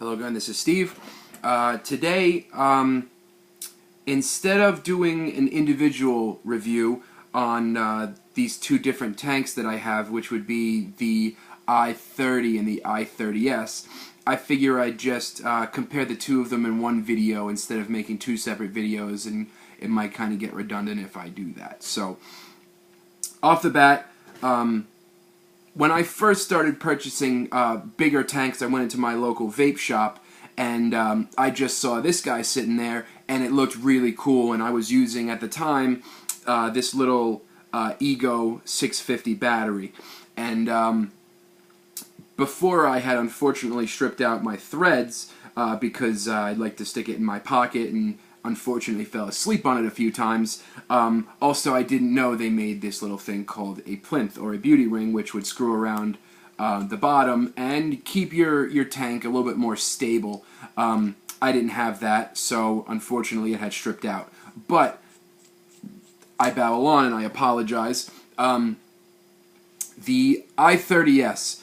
Hello again, this is Steve. Today, instead of doing an individual review on these two different tanks that I have, which would be the i30 and the i30S, I figure I'd just compare the two of them in one video instead of making two separate videos, and it might kind of get redundant if I do that. So, off the bat, when I first started purchasing bigger tanks, I went into my local vape shop, and I just saw this guy sitting there, and it looked really cool, and I was using, at the time, this little Ego 650 battery. And before I had unfortunately stripped out my threads, because I'd like to stick it in my pocket, and unfortunately fell asleep on it a few times. Also, I didn't know they made this little thing called a plinth, or a beauty ring, which would screw around the bottom and keep your tank a little bit more stable. I didn't have that, so unfortunately it had stripped out. But I babble on and I apologize. The i30S.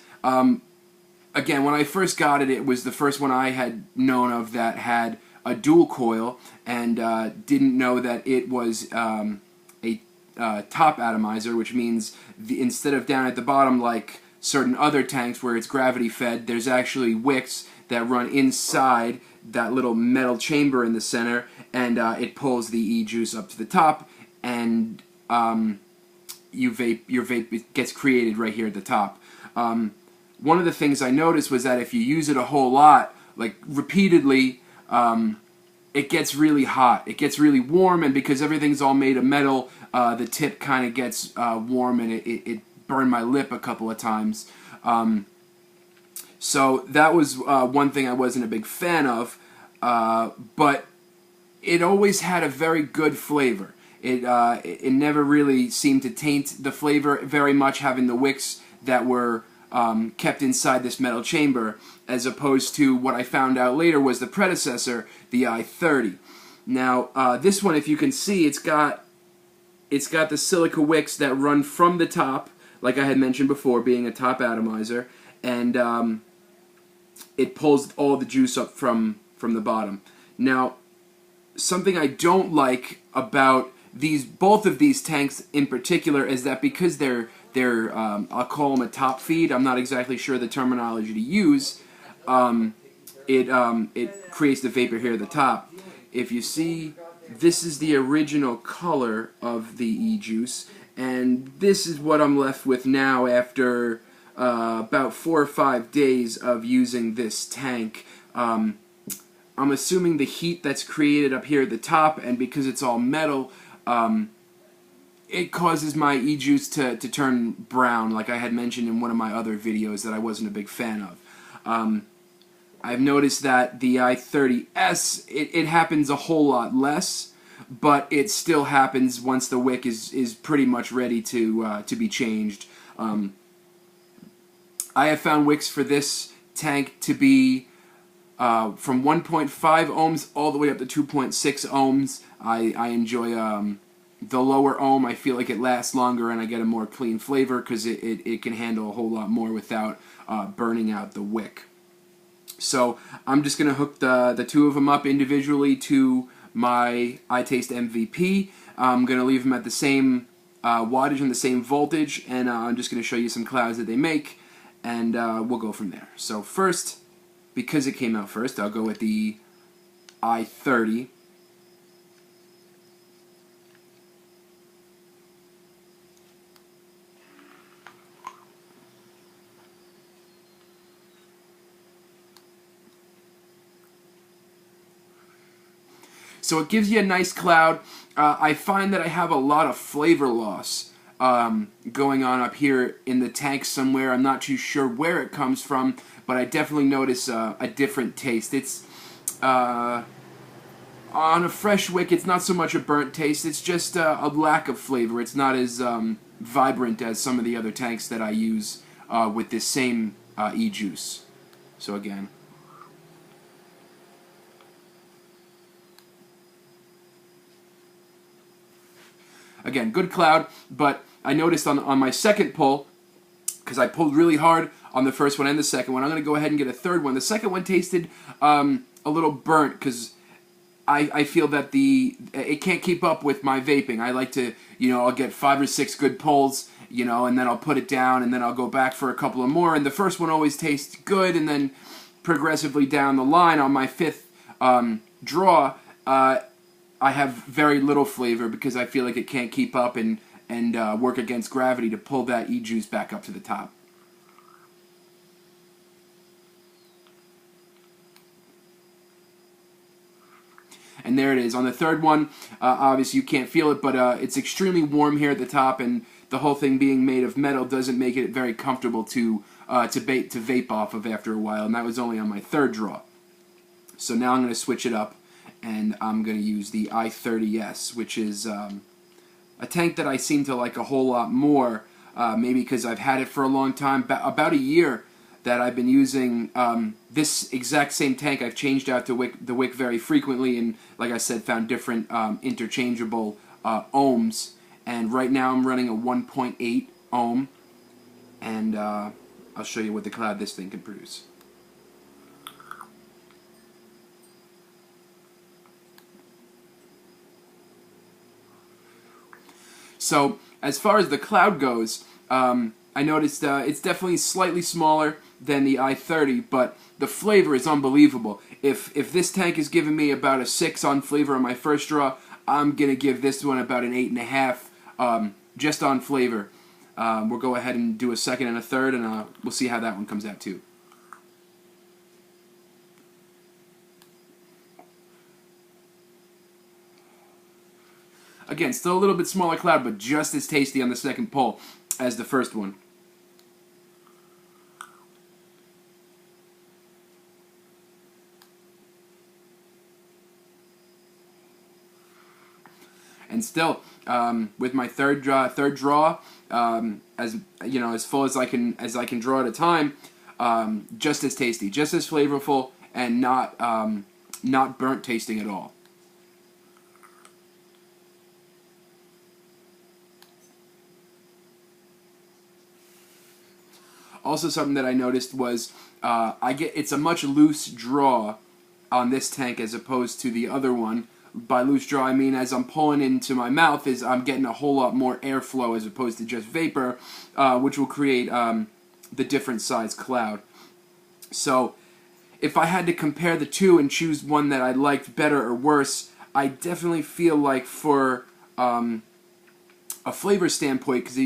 Again, when I first got it, it was the first one I had known of that had a dual coil, and didn't know that it was a top atomizer, which means instead of down at the bottom like certain other tanks where it's gravity fed, there's actually wicks that run inside that little metal chamber in the center, and it pulls the e-juice up to the top, and your vape gets created right here at the top. One of the things I noticed was that if you use it a whole lot, like repeatedly, it gets really hot. It gets really warm, and because everything's all made of metal, the tip kind of gets warm, and it burned my lip a couple of times. So that was one thing I wasn't a big fan of, but it always had a very good flavor. It never really seemed to taint the flavor very much, having the wicks that were kept inside this metal chamber, as opposed to what I found out later was the predecessor, the i30. Now, this one, if you can see, it's got the silica wicks that run from the top, like I had mentioned before, being a top atomizer, and it pulls all the juice up from the bottom. Now, something I don't like about both of these tanks in particular is that because they're I'll call them a top feed. I'm not exactly sure the terminology to use. It creates the vapor here at the top. If you see, this is the original color of the e-juice, and this is what I'm left with now after about 4 or 5 days of using this tank. I'm assuming the heat that's created up here at the top, and because it's all metal, it causes my e-juice to turn brown, like I had mentioned in one of my other videos that I wasn't a big fan of. I've noticed that the i30S, it happens a whole lot less, but it still happens once the wick is pretty much ready to be changed. I have found wicks for this tank to be from 1.5 ohms all the way up to 2.6 ohms. I enjoy the lower ohm. I feel like it lasts longer and I get a more clean flavor because it can handle a whole lot more without burning out the wick. So I'm just going to hook the two of them up individually to my iTaste MVP. I'm going to leave them at the same wattage and the same voltage, and I'm just going to show you some clouds that they make, and we'll go from there. So first, because it came out first, I'll go with the i30. So it gives you a nice cloud. I find that I have a lot of flavor loss going on up here in the tank somewhere. I'm not too sure where it comes from, but I definitely notice a different taste. It's on a fresh wick, it's not so much a burnt taste, it's just a lack of flavor. It's not as vibrant as some of the other tanks that I use with this same e-juice. So again, good cloud, but I noticed on my second pull, because I pulled really hard on the first one and the second one. I'm going to go ahead and get a third one. The second one tasted a little burnt because I feel that it can't keep up with my vaping. I like to, I'll get 5 or 6 good pulls, and then I'll put it down, and then I'll go back for a couple of more. And the first one always tastes good, and then progressively down the line on my 5th draw, I have very little flavor because I feel like it can't keep up and work against gravity to pull that e-juice back up to the top. And there it is. On the third one, obviously you can't feel it, but it's extremely warm here at the top, and the whole thing being made of metal doesn't make it very comfortable to vape off of after a while, and that was only on my 3rd draw. So now I'm going to switch it up, and I'm going to use the I30S, which is a tank that I seem to like a whole lot more, maybe because I've had it for a long time, about a year that I've been using this exact same tank. I've changed out the wick very frequently, and like I said, found different interchangeable ohms. And right now I'm running a 1.8 ohm, and I'll show you what the cloud this thing can produce. So as far as the cloud goes, I noticed it's definitely slightly smaller than the I30, but the flavor is unbelievable. If this tank is giving me about a 6 on flavor on my first draw, I'm going to give this one about an 8.5 just on flavor. We'll go ahead and do a second and a third, and we'll see how that one comes out too. Again, still a little bit smaller cloud, but just as tasty on the second pull as the first one. And still, with my third draw, as as full as I can draw at a time, just as tasty, just as flavorful, and not burnt tasting at all. Also, something that I noticed was it's a much loose draw on this tank as opposed to the other one. By loose draw, I mean as I'm pulling into my mouth, I'm getting a whole lot more airflow as opposed to just vapor, which will create the different size cloud. So, if I had to compare the two and choose one that I liked better or worse, I definitely feel like for a flavor standpoint, because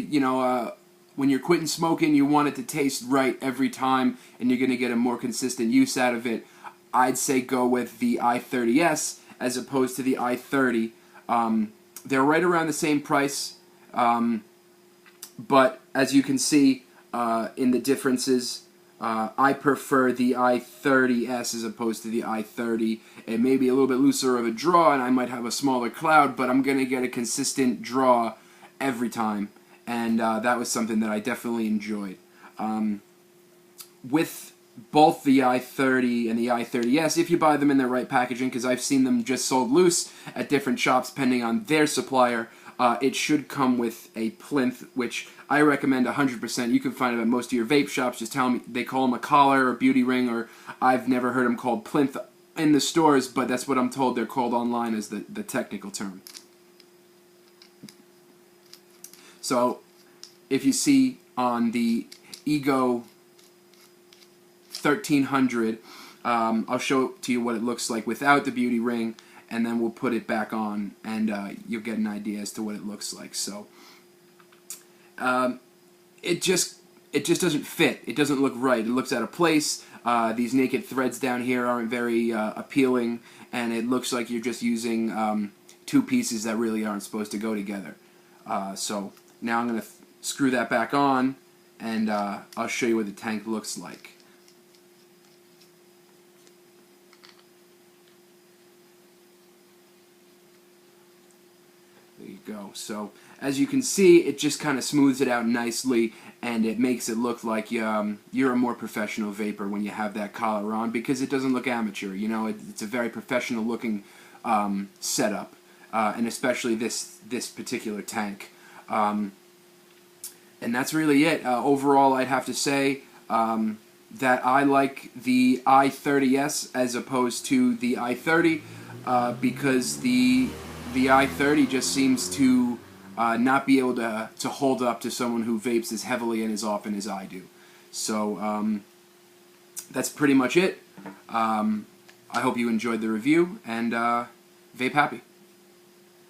when you're quitting smoking, you want it to taste right every time, and you're going to get a more consistent use out of it. I'd say go with the I30S as opposed to the I30. They're right around the same price, but as you can see in the differences, I prefer the I30S as opposed to the I30. It may be a little bit looser of a draw, and I might have a smaller cloud, but I'm going to get a consistent draw every time. And that was something that I definitely enjoyed. With both the I30 and the I30S, if you buy them in their right packaging, because I've seen them just sold loose at different shops depending on their supplier, it should come with a plinth, which I recommend 100%. You can find it at most of your vape shops. Just tell them they call them a collar or beauty ring, or I've never heard them called plinth in the stores, but that's what I'm told they're called online as the technical term. So, if you see on the Ego 1300, I'll show to you what it looks like without the beauty ring, and then we'll put it back on, and you'll get an idea as to what it looks like. So, it just doesn't fit. It doesn't look right. It looks out of place. These naked threads down here aren't very appealing, and it looks like you're just using two pieces that really aren't supposed to go together. So now I'm going to screw that back on, and I'll show you what the tank looks like. There you go. So as you can see, it just kind of smooths it out nicely, and it makes it look like you're a more professional vapor when you have that collar on, because it doesn't look amateur. It's a very professional looking setup, and especially this particular tank. And that's really it. Overall, I'd have to say that I like the i30s as opposed to the i30 because the i30 just seems to not be able to hold up to someone who vapes as heavily and as often as I do. So that's pretty much it. I hope you enjoyed the review, and vape happy.